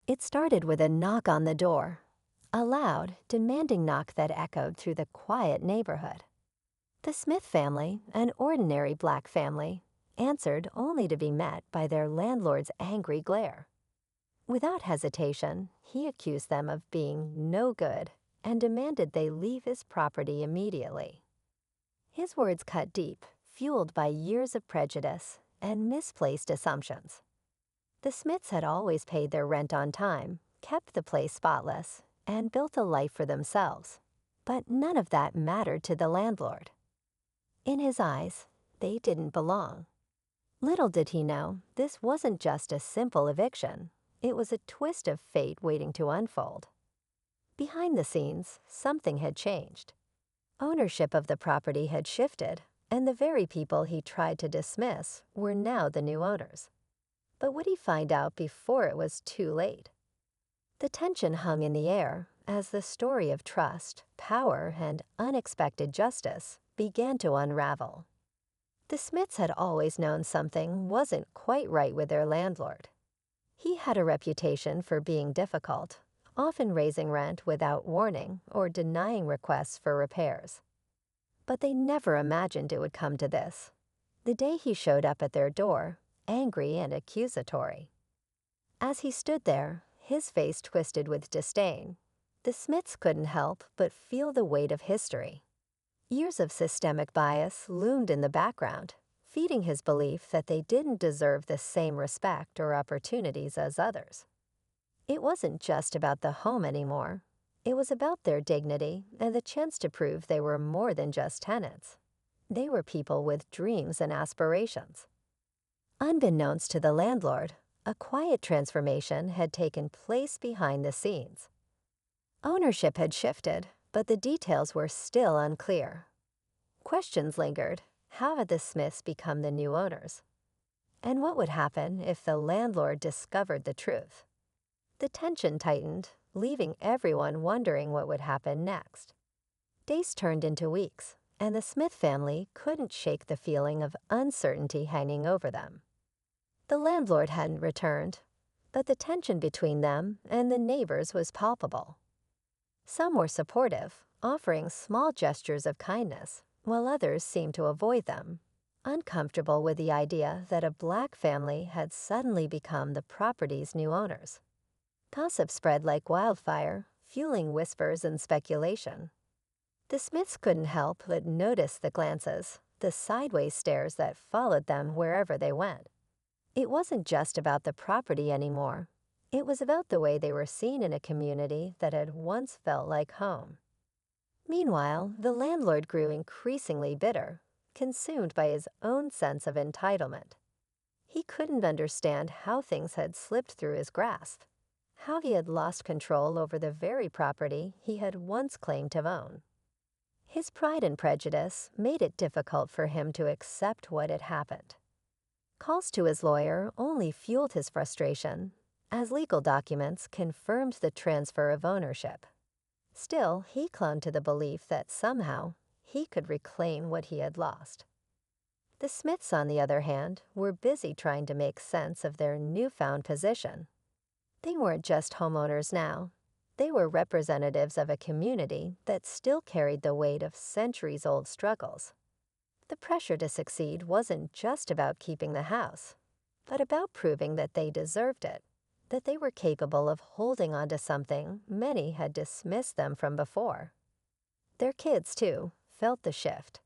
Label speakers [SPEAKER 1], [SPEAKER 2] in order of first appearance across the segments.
[SPEAKER 1] It started with a knock on the door, a loud, demanding knock that echoed through the quiet neighborhood. The Smith family, an ordinary black family, answered only to be met by their landlord's angry glare. Without hesitation, he accused them of being no good and demanded they leave his property immediately. His words cut deep, fueled by years of prejudice and misplaced assumptions. The Smiths had always paid their rent on time, kept the place spotless, and built a life for themselves. But none of that mattered to the landlord. In his eyes, they didn't belong. Little did he know, this wasn't just a simple eviction. It was a twist of fate waiting to unfold. Behind the scenes, something had changed. Ownership of the property had shifted, and the very people he tried to dismiss were now the new owners. But would he find out before it was too late? The tension hung in the air as the story of trust, power, and unexpected justice began to unravel. The Smiths had always known something wasn't quite right with their landlord. He had a reputation for being difficult, often raising rent without warning or denying requests for repairs. But they never imagined it would come to this. The day he showed up at their door, angry and accusatory. As he stood there, his face twisted with disdain, the Smiths couldn't help but feel the weight of history. Years of systemic bias loomed in the background, feeding his belief that they didn't deserve the same respect or opportunities as others. It wasn't just about the home anymore. It was about their dignity and the chance to prove they were more than just tenants. They were people with dreams and aspirations. Unbeknownst to the landlord, a quiet transformation had taken place behind the scenes. Ownership had shifted, but the details were still unclear. Questions lingered. How had the Smiths become the new owners? And what would happen if the landlord discovered the truth? The tension tightened, leaving everyone wondering what would happen next. Days turned into weeks, and the Smith family couldn't shake the feeling of uncertainty hanging over them. The landlord hadn't returned, but the tension between them and the neighbors was palpable. Some were supportive, offering small gestures of kindness, while others seemed to avoid them, uncomfortable with the idea that a black family had suddenly become the property's new owners. Gossip spread like wildfire, fueling whispers and speculation. The Smiths couldn't help but notice the glances, the sideways stares that followed them wherever they went. It wasn't just about the property anymore. It was about the way they were seen in a community that had once felt like home. Meanwhile, the landlord grew increasingly bitter, consumed by his own sense of entitlement. He couldn't understand how things had slipped through his grasp, how he had lost control over the very property he had once claimed to own. His pride and prejudice made it difficult for him to accept what had happened. Calls to his lawyer only fueled his frustration, as legal documents confirmed the transfer of ownership. Still, he clung to the belief that somehow he could reclaim what he had lost. The Smiths, on the other hand, were busy trying to make sense of their newfound position. They weren't just homeowners now. They were representatives of a community that still carried the weight of centuries-old struggles. The pressure to succeed wasn't just about keeping the house, but about proving that they deserved it, that they were capable of holding on to something many had dismissed them from before. Their kids, too, felt the shift.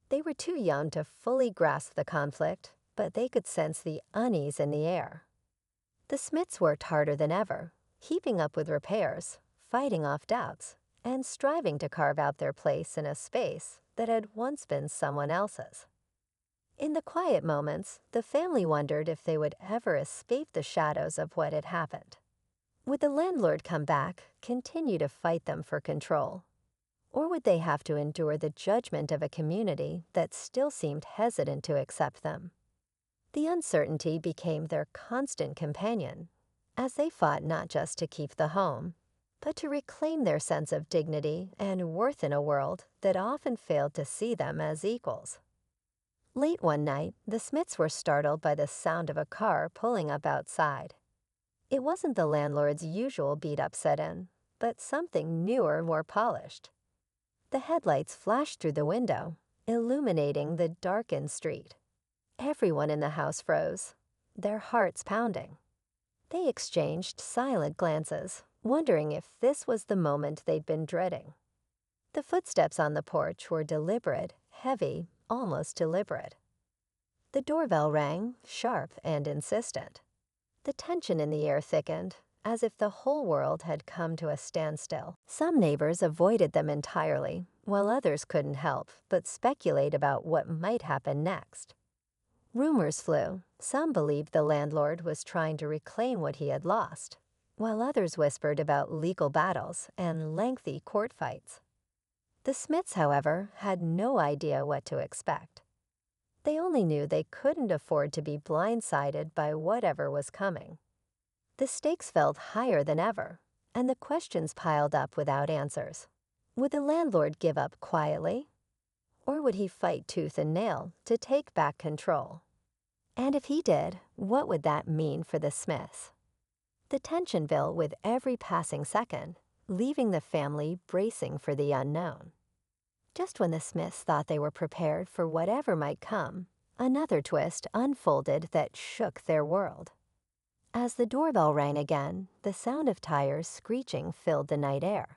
[SPEAKER 1] They were too young to fully grasp the conflict, but they could sense the unease in the air. The Smiths worked harder than ever, keeping up with repairs, fighting off doubts, and striving to carve out their place in a space that had once been someone else's. In the quiet moments, the family wondered if they would ever escape the shadows of what had happened. Would the landlord come back, continue to fight them for control? Or would they have to endure the judgment of a community that still seemed hesitant to accept them? The uncertainty became their constant companion, as they fought not just to keep the home, but to reclaim their sense of dignity and worth in a world that often failed to see them as equals. Late one night, the Smiths were startled by the sound of a car pulling up outside. It wasn't the landlord's usual beat-up set-in, but something newer, more polished. The headlights flashed through the window, illuminating the darkened street. Everyone in the house froze, their hearts pounding. They exchanged silent glances, wondering if this was the moment they'd been dreading. The footsteps on the porch were deliberate, heavy, almost deliberate. The doorbell rang, sharp and insistent. The tension in the air thickened, as if the whole world had come to a standstill. Some neighbors avoided them entirely, while others couldn't help but speculate about what might happen next. Rumors flew. Some believed the landlord was trying to reclaim what he had lost, while others whispered about legal battles and lengthy court fights. The Smiths, however, had no idea what to expect. They only knew they couldn't afford to be blindsided by whatever was coming. The stakes felt higher than ever, and the questions piled up without answers. Would the landlord give up quietly? Or would he fight tooth and nail to take back control? And if he did, what would that mean for the Smiths? The tension built with every passing second, leaving the family bracing for the unknown. Just when the Smiths thought they were prepared for whatever might come, another twist unfolded that shook their world. As the doorbell rang again, the sound of tires screeching filled the night air.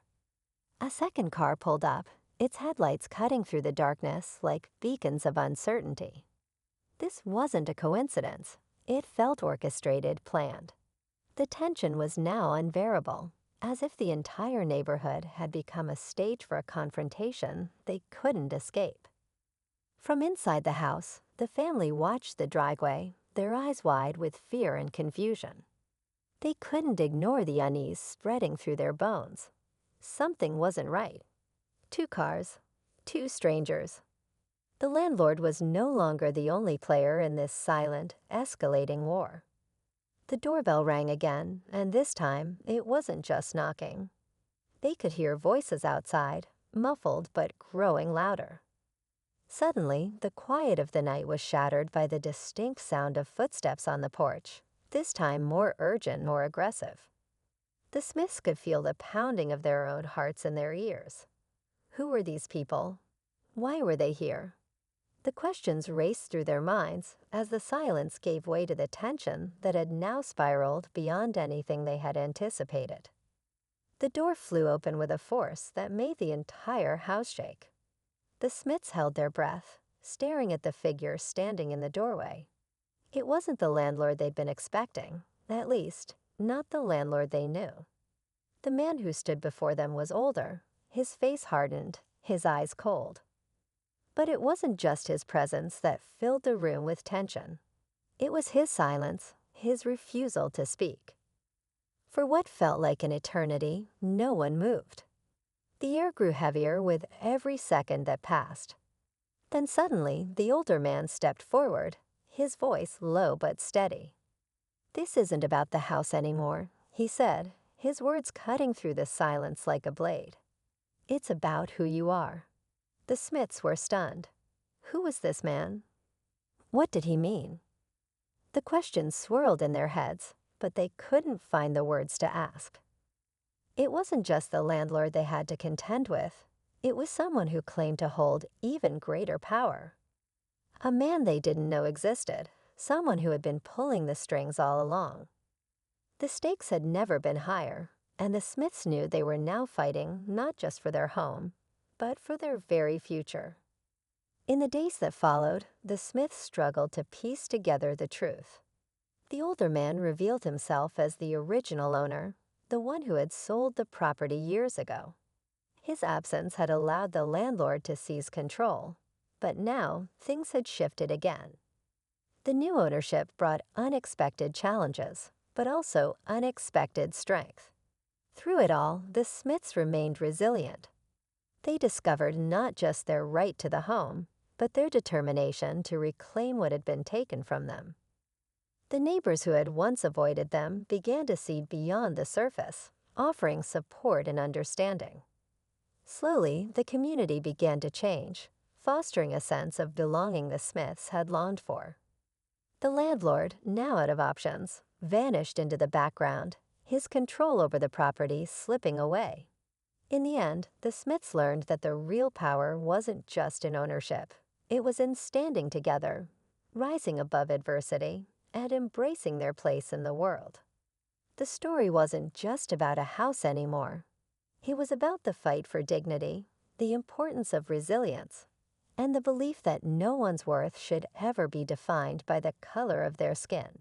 [SPEAKER 1] A second car pulled up, its headlights cutting through the darkness like beacons of uncertainty. This wasn't a coincidence. It felt orchestrated, planned. The tension was now unbearable, as if the entire neighborhood had become a stage for a confrontation they couldn't escape. From inside the house, the family watched the driveway, their eyes wide with fear and confusion. They couldn't ignore the unease spreading through their bones. Something wasn't right. Two cars, two strangers. The landlord was no longer the only player in this silent, escalating war. The doorbell rang again, and this time it wasn't just knocking. They could hear voices outside, muffled but growing louder. Suddenly, the quiet of the night was shattered by the distinct sound of footsteps on the porch, this time more urgent, more aggressive. The Smiths could feel the pounding of their own hearts in their ears. Who were these people? Why were they here? The questions raced through their minds as the silence gave way to the tension that had now spiraled beyond anything they had anticipated. The door flew open with a force that made the entire house shake. The Smiths held their breath, staring at the figure standing in the doorway. It wasn't the landlord they'd been expecting, at least, not the landlord they knew. The man who stood before them was older, his face hardened, his eyes cold. But it wasn't just his presence that filled the room with tension. It was his silence, his refusal to speak. For what felt like an eternity, no one moved. The air grew heavier with every second that passed. Then suddenly, the older man stepped forward, his voice low but steady. "This isn't about the house anymore," he said, his words cutting through the silence like a blade. "It's about who you are." The Smiths were stunned. Who was this man? What did he mean? The questions swirled in their heads, but they couldn't find the words to ask. It wasn't just the landlord they had to contend with. It was someone who claimed to hold even greater power. A man they didn't know existed, someone who had been pulling the strings all along. The stakes had never been higher, and the Smiths knew they were now fighting not just for their home, but for their very future. In the days that followed, the Smiths struggled to piece together the truth. The older man revealed himself as the original owner, the one who had sold the property years ago. His absence had allowed the landlord to seize control, but now things had shifted again. The new ownership brought unexpected challenges, but also unexpected strength. Through it all, the Smiths remained resilient. They discovered not just their right to the home, but their determination to reclaim what had been taken from them. The neighbors who had once avoided them began to see beyond the surface, offering support and understanding. Slowly, the community began to change, fostering a sense of belonging the Smiths had longed for. The landlord, now out of options, vanished into the background, his control over the property slipping away. In the end, the Smiths learned that the real power wasn't just in ownership. It was in standing together, rising above adversity, and embracing their place in the world. The story wasn't just about a house anymore. It was about the fight for dignity, the importance of resilience, and the belief that no one's worth should ever be defined by the color of their skin.